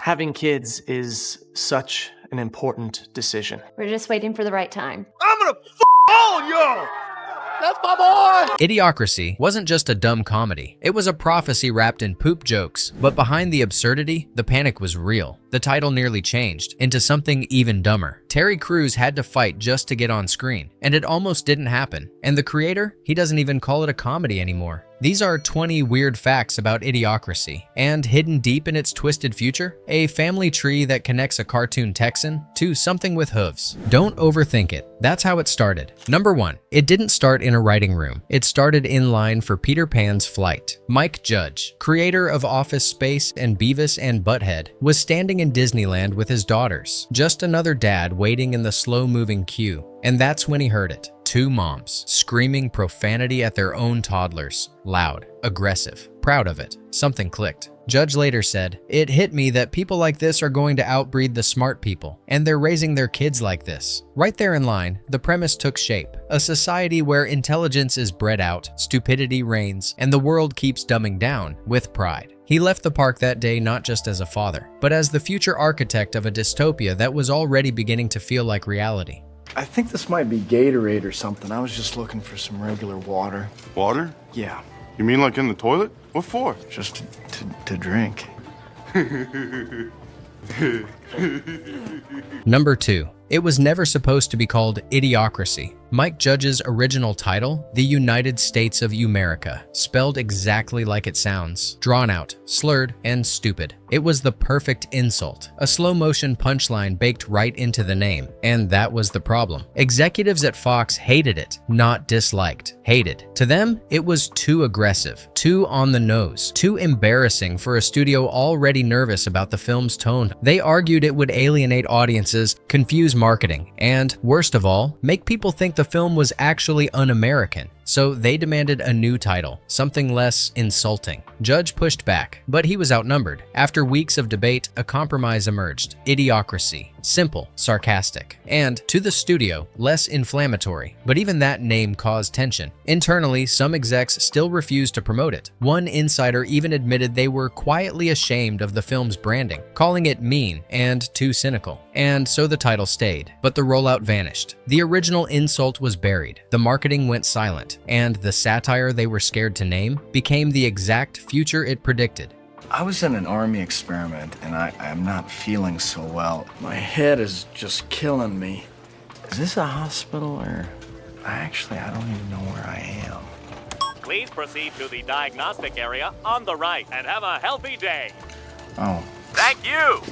Having kids is such an important decision. We're just waiting for the right time. I'm gonna all y'all! That's my boy! Idiocracy wasn't just a dumb comedy. It was a prophecy wrapped in poop jokes. But behind the absurdity, the panic was real. The title nearly changed into something even dumber. Terry Crews had to fight just to get on screen, and it almost didn't happen. And the creator, he doesn't even call it a comedy anymore. These are 20 weird facts about Idiocracy, and hidden deep in its twisted future, a family tree that connects a cartoon Texan to something with hooves. Don't overthink it. That's how it started. Number 1. It didn't start in a writing room. It started in line for Peter Pan's flight. Mike Judge, creator of Office Space and Beavis and Butthead, was standing in Disneyland with his daughters. Just another dad waiting in the slow-moving queue. And that's when he heard it. 2 moms screaming profanity at their own toddlers. Loud, aggressive, proud of it. Something clicked. Judge later said, "It hit me that people like this are going to outbreed the smart people, and they're raising their kids like this." Right there in line, the premise took shape. A society where intelligence is bred out, stupidity reigns, and the world keeps dumbing down with pride. He left the park that day not just as a father, but as the future architect of a dystopia that was already beginning to feel like reality. I think this might be Gatorade or something. I was just looking for some regular water. Water? Yeah, You mean like in the toilet? What for? just to drink. Number 2. It was never supposed to be called Idiocracy. Mike Judge's original title, The United States of Umerica, spelled exactly like it sounds, drawn out, slurred, and stupid. It was the perfect insult, a slow-motion punchline baked right into the name, and that was the problem. Executives at Fox hated it, not disliked, hated. To them, it was too aggressive, too on the nose, too embarrassing for a studio already nervous about the film's tone. They argued it would alienate audiences, confuse marketing, and, worst of all, make people think the film was actually un-American. So they demanded a new title, something less insulting. Judge pushed back, but he was outnumbered. After weeks of debate, a compromise emerged. Idiocracy. Simple, sarcastic, and, to the studio, less inflammatory. But even that name caused tension. Internally, some execs still refused to promote it. One insider even admitted they were quietly ashamed of the film's branding, calling it mean and too cynical. And so the title stayed, but the rollout vanished. The original insult was buried, the marketing went silent, and the satire they were scared to name became the exact future it predicted. I was in an army experiment and I'm not feeling so well. My head is just killing me. Is this a hospital or... I don't even know where I am. Please proceed to the diagnostic area on the right and have a healthy day. Oh. Thank you.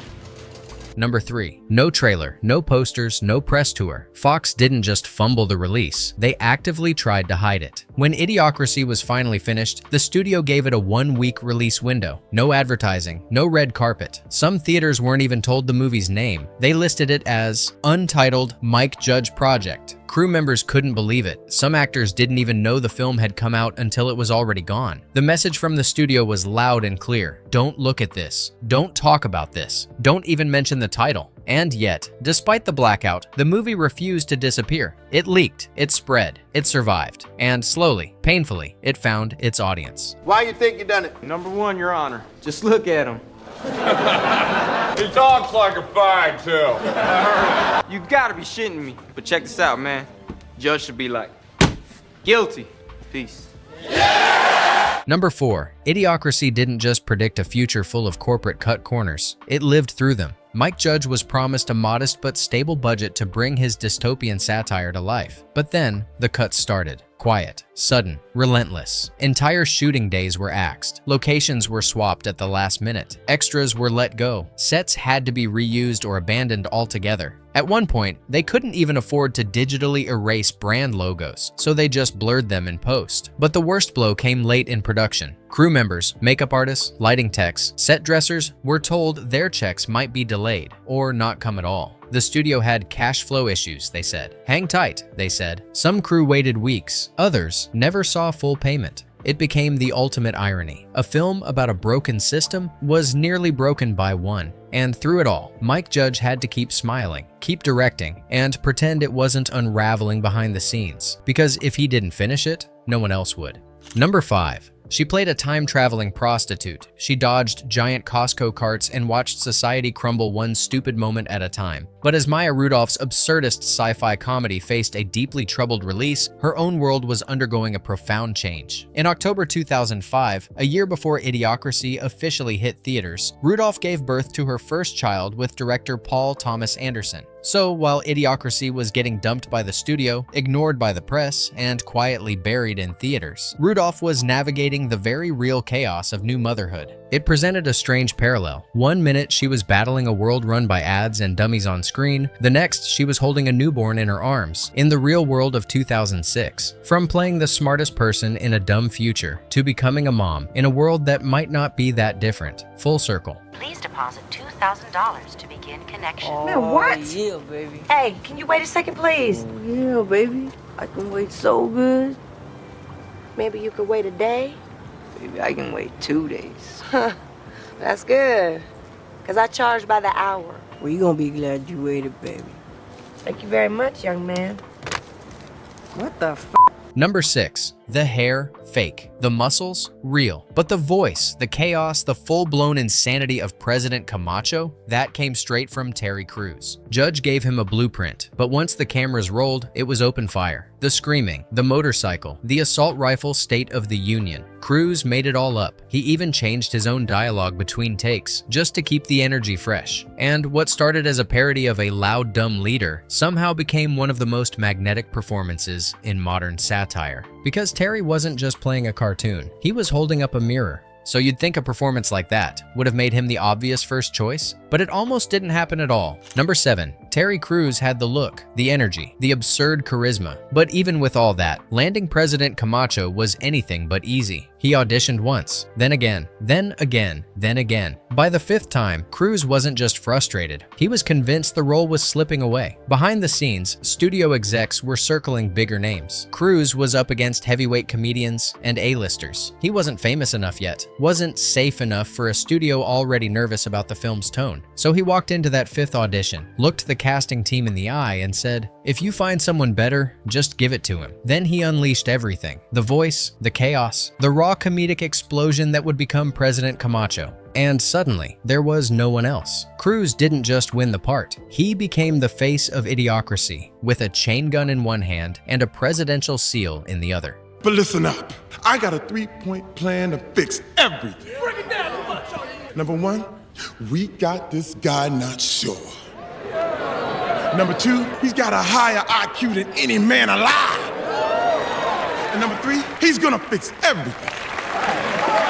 Number 3. No trailer, no posters, no press tour. Fox didn't just fumble the release, they actively tried to hide it. When Idiocracy was finally finished, the studio gave it a 1-week release window. No advertising, no red carpet. Some theaters weren't even told the movie's name. They listed it as Untitled Mike Judge Project. Crew members couldn't believe it. Some actors didn't even know the film had come out until it was already gone. The message from the studio was loud and clear. Don't look at this. Don't talk about this. Don't even mention the title. And yet, despite the blackout, the movie refused to disappear. It leaked, it spread, it survived, and slowly, painfully, it found its audience. Why you think you done it? Number 1, Your Honor. Just look at him. He talks like a fag, too. You gotta be shitting me. But check this out, man. Judge should be like, guilty. Peace. Number 4. Idiocracy didn't just predict a future full of corporate cut corners. It lived through them. Mike Judge was promised a modest but stable budget to bring his dystopian satire to life. But then, the cuts started. Quiet, sudden, relentless. Entire shooting days were axed. Locations were swapped at the last minute. Extras were let go. Sets had to be reused or abandoned altogether. At one point, they couldn't even afford to digitally erase brand logos, so they just blurred them in post. But the worst blow came late in production. Crew members, makeup artists, lighting techs, set dressers were told their checks might be delayed or not come at all. The studio had cash flow issues, they said. Hang tight, they said. Some crew waited weeks. Others never saw full payment. It became the ultimate irony. A film about a broken system was nearly broken by one. And through it all, Mike Judge had to keep smiling, keep directing, and pretend it wasn't unraveling behind the scenes. Because if he didn't finish it, no one else would. Number 5. She played a time-traveling prostitute. She dodged giant Costco carts and watched society crumble one stupid moment at a time. But as Maya Rudolph's absurdist sci-fi comedy faced a deeply troubled release, her own world was undergoing a profound change. In October 2005, a year before Idiocracy officially hit theaters, Rudolph gave birth to her first child with director Paul Thomas Anderson. So, while Idiocracy was getting dumped by the studio, ignored by the press, and quietly buried in theaters, Rudolph was navigating the very real chaos of new motherhood. It presented a strange parallel. One minute she was battling a world run by ads and dummies on screen, the next she was holding a newborn in her arms, in the real world of 2006. From playing the smartest person in a dumb future, to becoming a mom in a world that might not be that different. Full circle. Please deposit $2,000 to begin connection. Man, what? Yeah, baby. Hey, can you wait a second, please? Oh, yeah, baby. I can wait so good. Maybe you could wait a day? Baby, I can wait 2 days. That's good. Because I charge by the hour. Well, you gonna be glad you waited, baby. Thank you very much, young man. What the f? Number 6. The hair, fake. The muscles, real. But the voice, the chaos, the full-blown insanity of President Camacho, that came straight from Terry Crews. Judge gave him a blueprint, but once the cameras rolled, it was open fire. The screaming, the motorcycle, the assault rifle State of the Union. Crews made it all up. He even changed his own dialogue between takes, just to keep the energy fresh. And what started as a parody of a loud, dumb leader somehow became one of the most magnetic performances in modern satire. Because Terry wasn't just playing a cartoon, he was holding up a mirror. So you'd think a performance like that would have made him the obvious first choice, but it almost didn't happen at all. Number 7. Terry Crews had the look, the energy, the absurd charisma. But even with all that, landing President Camacho was anything but easy. He auditioned once, then again, then again, then again. By the 5th time, Crews wasn't just frustrated, he was convinced the role was slipping away. Behind the scenes, studio execs were circling bigger names. Crews was up against heavyweight comedians and A-listers. He wasn't famous enough yet, wasn't safe enough for a studio already nervous about the film's tone. So he walked into that 5th audition, looked the casting team in the eye and said, "If you find someone better, just give it to him." Then he unleashed everything. The voice, the chaos, the raw comedic explosion that would become President Camacho. And suddenly, there was no one else. Crews didn't just win the part, he became the face of Idiocracy, with a chain gun in one hand and a presidential seal in the other. But listen up, I got a 3-point plan to fix everything. Break it down, Kamacho. Number 1, we got this guy not sure. Number 2, he's got a higher IQ than any man alive. And number 3, he's gonna fix everything.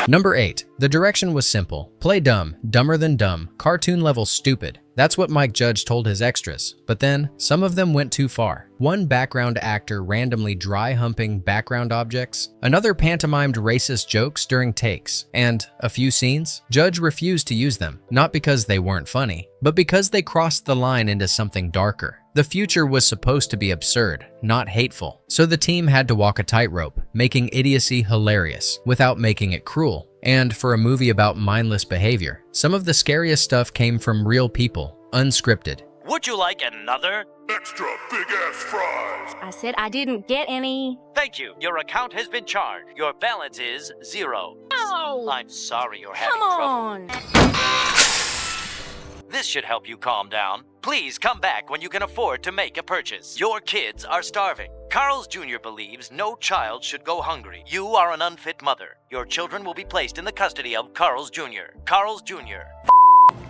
Number 8. The direction was simple. Play dumb, dumber than dumb, cartoon level stupid. That's what Mike Judge told his extras. But then, some of them went too far. One background actor randomly dry-humping background objects, another pantomimed racist jokes during takes, and a few scenes, Judge refused to use them, not because they weren't funny, but because they crossed the line into something darker. The future was supposed to be absurd, not hateful, so the team had to walk a tightrope, making idiocy hilarious without making it cruel. And for a movie about mindless behavior, some of the scariest stuff came from real people, unscripted. Would you like another? Extra big-ass fries. I said I didn't get any. Thank you. Your account has been charged. Your balance is 0. No! I'm sorry you're having Come trouble. on! This should help you calm down. Please come back when you can afford to make a purchase. Your kids are starving. Carl's Jr. believes no child should go hungry. You are an unfit mother. Your children will be placed in the custody of Carl's Jr. Carl's Jr.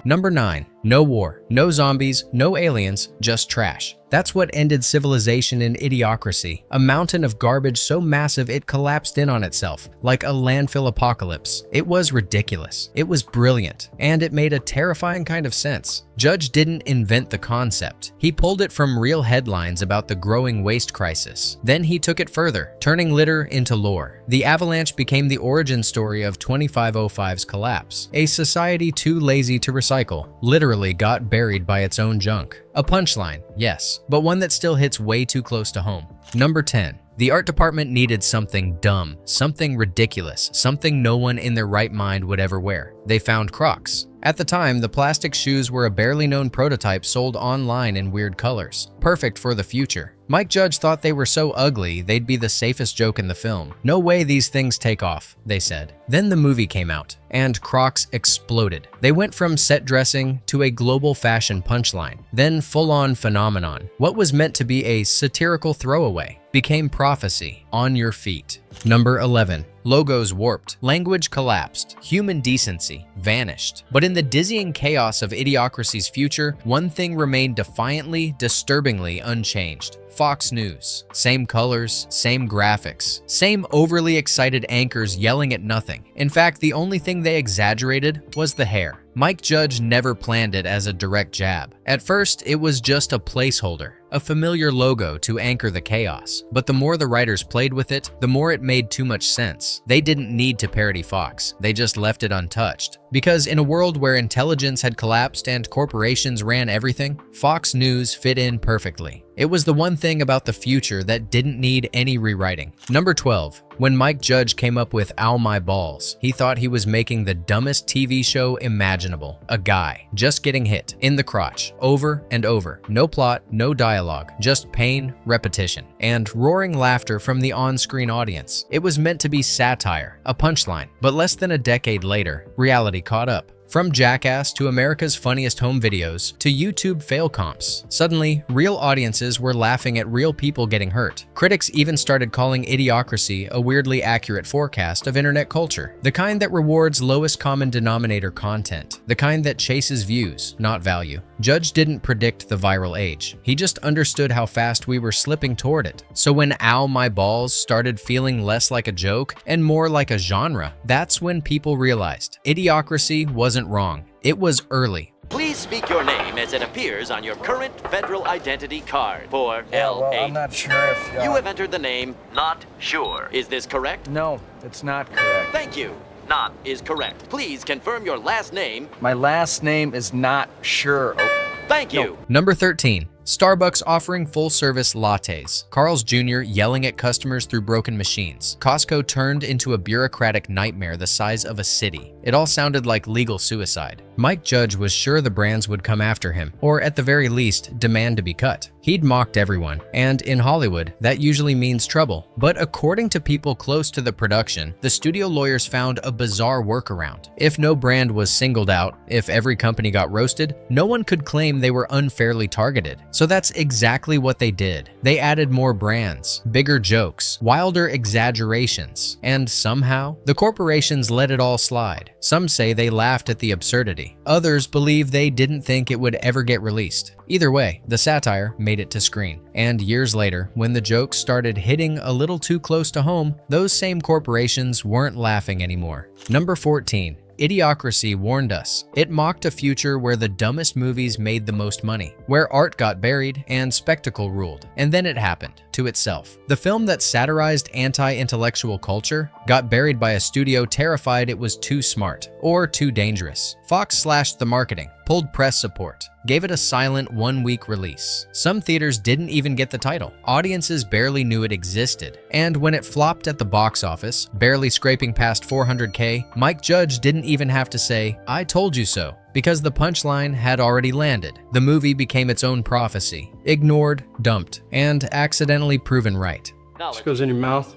Number 9. No war, no zombies, no aliens, just trash. That's what ended civilization in Idiocracy, a mountain of garbage so massive it collapsed in on itself, like a landfill apocalypse. It was ridiculous, it was brilliant, and it made a terrifying kind of sense. Judge didn't invent the concept. He pulled it from real headlines about the growing waste crisis. Then he took it further, turning litter into lore. The avalanche became the origin story of 2505's collapse. A society too lazy to recycle, literally got buried by its own junk. A punchline, yes, but one that still hits way too close to home. Number 10. The art department needed something dumb, something ridiculous, something no one in their right mind would ever wear. They found Crocs. At the time, the plastic shoes were a barely known prototype sold online in weird colors, perfect for the future. Mike Judge thought they were so ugly they'd be the safest joke in the film. No way these things take off, they said. Then the movie came out, and Crocs exploded. They went from set dressing to a global fashion punchline, then full-on phenomenon. What was meant to be a satirical throwaway became prophecy on your feet. Number 11. Logos warped, language collapsed, human decency vanished. But in the dizzying chaos of Idiocracy's future, one thing remained defiantly, disturbingly unchanged. Fox News. Same colors, same graphics, same overly excited anchors yelling at nothing. In fact, the only thing they exaggerated was the hair. Mike Judge never planned it as a direct jab. At first, it was just a placeholder, a familiar logo to anchor the chaos. But the more the writers played with it, the more it made too much sense. They didn't need to parody Fox, they just left it untouched. Because in a world where intelligence had collapsed and corporations ran everything, Fox News fit in perfectly. It was the one thing about the future that didn't need any rewriting. Number 12. When Mike Judge came up with Ow My Balls, he thought he was making the dumbest TV show imaginable. A guy just getting hit in the crotch over and over. No plot, no dialogue, just pain, repetition, and roaring laughter from the on-screen audience. It was meant to be satire, a punchline, but less than a decade later, reality caught up. From Jackass to America's Funniest Home Videos to YouTube fail comps, suddenly, real audiences were laughing at real people getting hurt. Critics even started calling Idiocracy a weirdly accurate forecast of internet culture, the kind that rewards lowest common denominator content, the kind that chases views, not value. Judge didn't predict the viral age. He just understood how fast we were slipping toward it. So when Ow My Balls started feeling less like a joke and more like a genre, that's when people realized Idiocracy wasn't wrong. It was early. Please speak your name as it appears on your current federal identity card for L8. Well, I'm not sure if You have entered the name Not Sure. Is this correct? No, it's not correct. Thank you. Not is correct. Please confirm your last name. My last name is Not Sure. Oh. Thank you. Number 13. Starbucks offering full-service lattes, Carl's Jr. yelling at customers through broken machines. Costco turned into a bureaucratic nightmare the size of a city. It all sounded like legal suicide. Mike Judge was sure the brands would come after him, or at the very least, demand to be cut. He'd mocked everyone, and in Hollywood, that usually means trouble. But according to people close to the production, the studio lawyers found a bizarre workaround. If no brand was singled out, if every company got roasted, no one could claim they were unfairly targeted. So that's exactly what they did. They added more brands, bigger jokes, wilder exaggerations, and somehow, the corporations let it all slide. Some say they laughed at the absurdity. Others believe they didn't think it would ever get released. Either way, the satire made it to screen. And years later, when the jokes started hitting a little too close to home, those same corporations weren't laughing anymore. Number 14. Idiocracy warned us. It mocked a future where the dumbest movies made the most money, where art got buried and spectacle ruled. And then it happened to itself. The film that satirized anti-intellectual culture got buried by a studio terrified it was too smart or too dangerous. Fox slashed the marketing, pulled press support, gave it a silent one-week release. Some theaters didn't even get the title. Audiences barely knew it existed. And when it flopped at the box office, barely scraping past 400K, Mike Judge didn't even have to say, "I told you so," because the punchline had already landed. The movie became its own prophecy, ignored, dumped, and accidentally proven right. This goes in your mouth,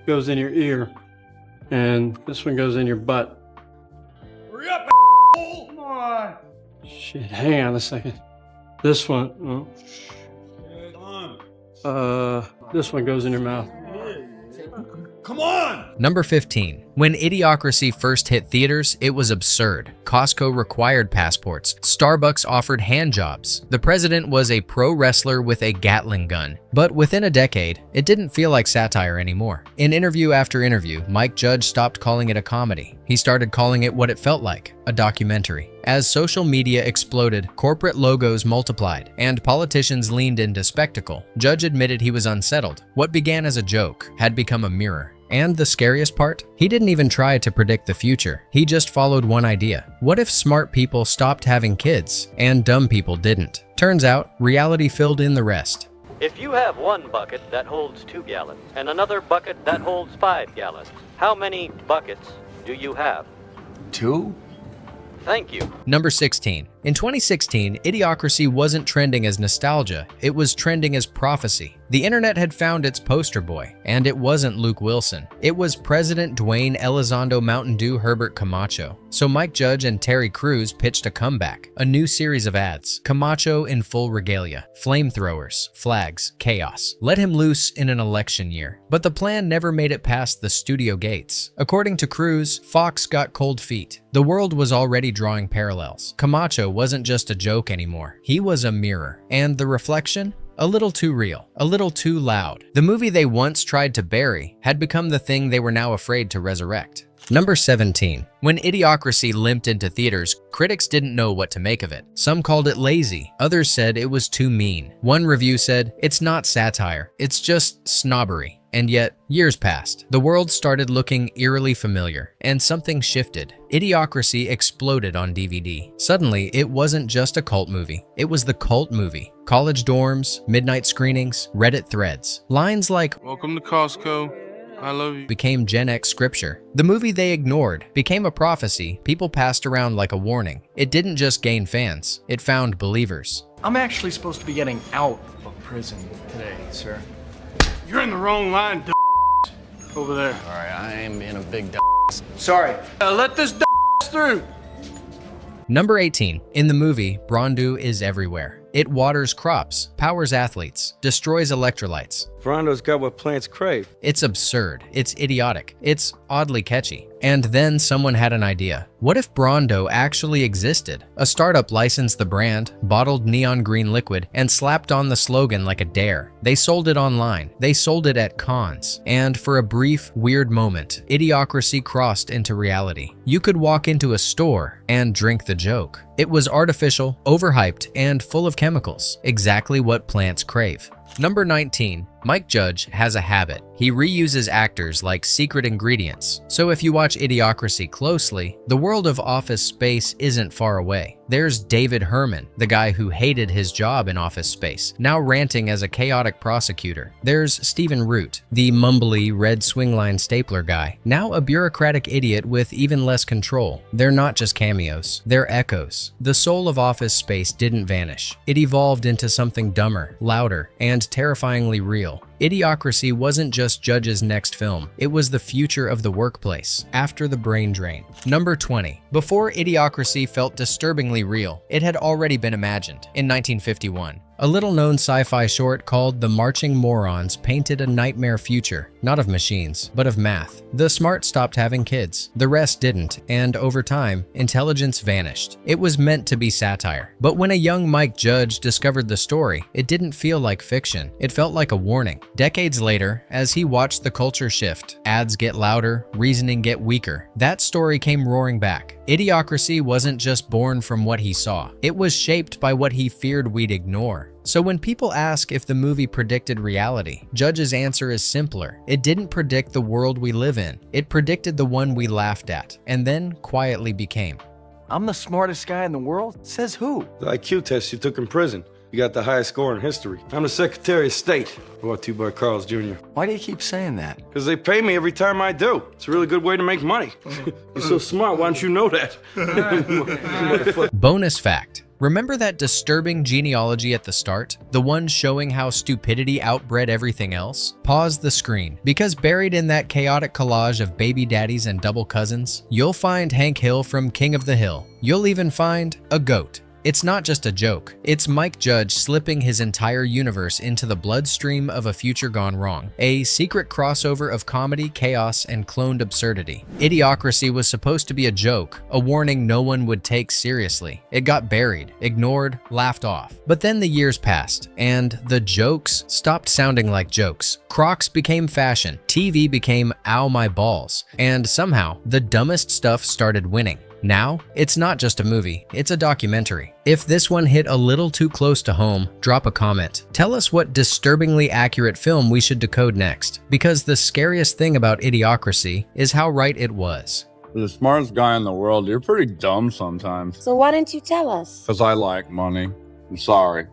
goes in your ear, and this one goes in your butt. Hurry up, come on. Shit, hang on a second. This one, this one goes in your mouth. Come on! Number 15. When Idiocracy first hit theaters, it was absurd. Costco required passports. Starbucks offered handjobs. The president was a pro wrestler with a Gatling gun. But within a decade, it didn't feel like satire anymore. In interview after interview, Mike Judge stopped calling it a comedy. He started calling it what it felt like, a documentary. As social media exploded, corporate logos multiplied, and politicians leaned into spectacle, Judge admitted he was unsettled. What began as a joke had become a mirror. And the scariest part? He didn't even try to predict the future. He just followed one idea. What if smart people stopped having kids, and dumb people didn't? Turns out, reality filled in the rest. If you have one bucket that holds 2 gallons, and another bucket that holds 5 gallons, how many buckets do you have? 2? Thank you. Number 16. In 2016, Idiocracy wasn't trending as nostalgia, it was trending as prophecy. The internet had found its poster boy, and it wasn't Luke Wilson. It was President Dwayne Elizondo Mountain Dew Herbert Camacho. So Mike Judge and Terry Crews pitched a comeback, a new series of ads. Camacho in full regalia, flamethrowers, flags, chaos. Let him loose in an election year. But the plan never made it past the studio gates. According to Crews, Fox got cold feet. The world was already drawing parallels. Camacho wasn't just a joke anymore. He was a mirror. And the reflection? A little too real, a little too loud. The movie they once tried to bury had become the thing they were now afraid to resurrect. Number 17. When Idiocracy limped into theaters, critics didn't know what to make of it. Some called it lazy, others said it was too mean. One review said, "It's not satire, it's just snobbery." And yet, years passed. The world started looking eerily familiar, and something shifted. Idiocracy exploded on DVD. Suddenly, it wasn't just a cult movie. It was the cult movie. College dorms, midnight screenings, Reddit threads. Lines like, "Welcome to Costco. I love you," became Gen X scripture. The movie they ignored became a prophecy people passed around like a warning. It didn't just gain fans, it found believers. I'm actually supposed to be getting out of prison today, sir. You're in the wrong line, over there. All right, I am being a big Sorry. Let this through. Number 18. In the movie, Brondo is everywhere. It waters crops, powers athletes, destroys electrolytes. Brondo's got what plants crave. It's absurd, it's idiotic, it's oddly catchy. And then someone had an idea. What if Brondo actually existed? A startup licensed the brand, bottled neon green liquid, and slapped on the slogan like a dare. They sold it online. They sold it at cons. And for a brief, weird moment, Idiocracy crossed into reality. You could walk into a store and drink the joke. It was artificial, overhyped, and full of chemicals. Exactly what plants crave. Number 19. Mike Judge has a habit. He reuses actors like secret ingredients. So if you watch Idiocracy closely, the world of Office Space isn't far away. There's David Herman, the guy who hated his job in Office Space, now ranting as a chaotic prosecutor. There's Stephen Root, the mumbly red swingline stapler guy, now a bureaucratic idiot with even less control. They're not just cameos, they're echoes. The soul of Office Space didn't vanish. It evolved into something dumber, louder, and terrifyingly real. Idiocracy wasn't just Judge's next film, it was the future of the workplace, after the brain drain. Number 20. Before Idiocracy felt disturbingly real, it had already been imagined. In 1951, a little-known sci-fi short called The Marching Morons painted a nightmare future, not of machines, but of math. The smart stopped having kids, the rest didn't, and over time, intelligence vanished. It was meant to be satire. But when a young Mike Judge discovered the story, it didn't feel like fiction, it felt like a warning. Decades later, as he watched the culture shift, ads get louder, reasoning get weaker, that story came roaring back. Idiocracy wasn't just born from what he saw, it was shaped by what he feared we'd ignore. So when people ask if the movie predicted reality, Judge's answer is simpler. It didn't predict the world we live in. It predicted the one we laughed at, and then quietly became. I'm the smartest guy in the world? Says who? The IQ test you took in prison. You got the highest score in history. I'm the Secretary of State, brought to you by Carl's Jr. Why do you keep saying that? Because they pay me every time I do. It's a really good way to make money. You're so smart, why don't you know that? Bonus fact. Remember that disturbing genealogy at the start? The one showing how stupidity outbred everything else? Pause the screen, because buried in that chaotic collage of baby daddies and double cousins, you'll find Hank Hill from King of the Hill. You'll even find a goat. It's not just a joke. It's Mike Judge slipping his entire universe into the bloodstream of a future gone wrong. A secret crossover of comedy, chaos, and cloned absurdity. Idiocracy was supposed to be a joke, a warning no one would take seriously. It got buried, ignored, laughed off. But then the years passed, and the jokes stopped sounding like jokes. Crocs became fashion, TV became ow my balls, and somehow the dumbest stuff started winning. Now, it's not just a movie, it's a documentary. If this one hit a little too close to home, drop a comment. Tell us what disturbingly accurate film we should decode next, because the scariest thing about Idiocracy is how right it was. For the smartest guy in the world, you're pretty dumb sometimes. So why didn't you tell us? Because I like money. I'm sorry.